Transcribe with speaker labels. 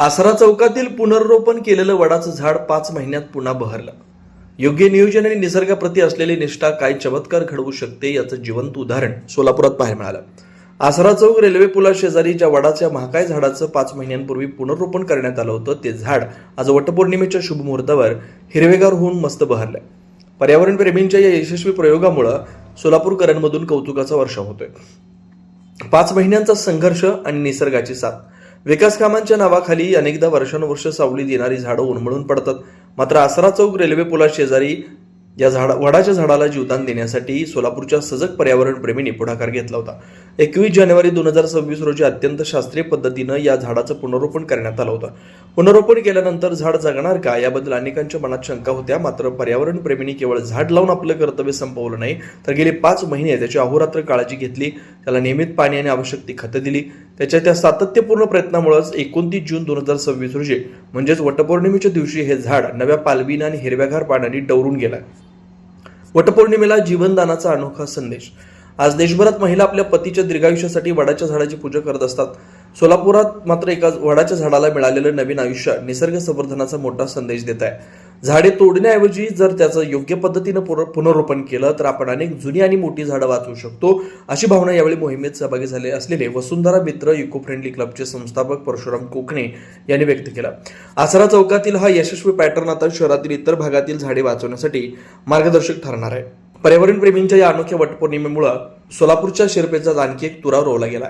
Speaker 1: आसरा चौकातील पुनर्रोपण केलेलं वडाचं झाड 5 महिन्यात पुन्हा बहरलं. योग्य नियोजन आणि निसर्गाप्रती असलेली निष्ठा काय चमत्कार घडवू शकते याचं जिवंत उदाहरण सोलापुरात पाहायला मिळालं. आसरा चौक रेल्वे पुलाशेजारी ज्या वडाच्या महाकाय झाडाचं 5 महिन्यांपूर्वी पुनर्रोपण करण्यात आलं होतं ते झाड आज वटपौर्णिमेच्या शुभ मुहूर्तावर हिरवेगार होऊन मस्त बहरलंय. पर्यावरण प्रेमींच्या या यशस्वी प्रयोगामुळे सोलापूरकरांमधून कौतुकाचा वर्षाव होतोय. 5 महिन्यांचा संघर्ष आणि निसर्गाची साथ. विकास कामांच्या नावाखाली अनेकदा वर्षानुवर्ष सावली देणारी झाडं उन्मळून पडतात. मात्र आसरा चौक रेल्वे पुलाशेजारी या वडाच्या झाडाला जीवदान देण्यासाठी सोलापूरच्या सजग पर्यावरण प्रेमींनी पुढाकार घेतला होता. 21 जानेवारी 2026 रोजी अत्यंत शास्त्रीय पद्धतीनं या झाडाचं पुनर्रोपण करण्यात आलं होतं. पुनर्रोपण केल्यानंतर झाड जगणार का याबद्दल अनेकांच्या मनात शंका होत्या. मात्र पर्यावरण प्रेमींनी केवळ झाड लावून आपलं कर्तव्य संपवलं नाही, तर गेले 5 महिने त्याची अहोरात्र काळजी घेतली. त्याला नियमित पाणी आणि आवश्यक ती खतं दिली. त्या सातत्यपूर्ण प्रयत्नामुळेच 29 जून 2026 रोजी म्हणजेच वटपौर्णिमेच्या दिवशी हे झाड नव्या पालवीनं आणि हिरव्यागार पानांनी डवरून गेलं. वटपौर्णिमेला जीवनदानाचा अनोखा संदेश. आज देशभरात महिला आपल्या पतीच्या दीर्घायुष्यासाठी वडाच्या झाडाची पूजा करत असतात. सोलापुरात मात्र एका वडाच्या झाडाला मिळालेलं नवीन आयुष्य निसर्ग संवर्धनाचा मोठा संदेश देत आहे. झाडे तोडण्याऐवजी जर त्याचं योग्य पद्धतीनं पुनर्रोपण केलं तर आपण अनेक जुनी आणि मोठी झाडं वाचवू शकतो, अशी भावना यावेळी मोहिमेत सहभागी झाले असलेले वसुंधरा मित्र इको फ्रेंडली क्लबचे संस्थापक परशुराम कोकणे यांनी व्यक्त केला. आसरा चौकातील हा यशस्वी पॅटर्न आता शहरातील इतर भागातील झाडे वाचवण्यासाठी मार्गदर्शक ठरणार आहे. पर्यावरण प्रेमींच्या या अनोख्या वटपौर्णिमेमुळे सोलापूरच्या शिरपेचात आणखी एक तुरा रोवला गेला.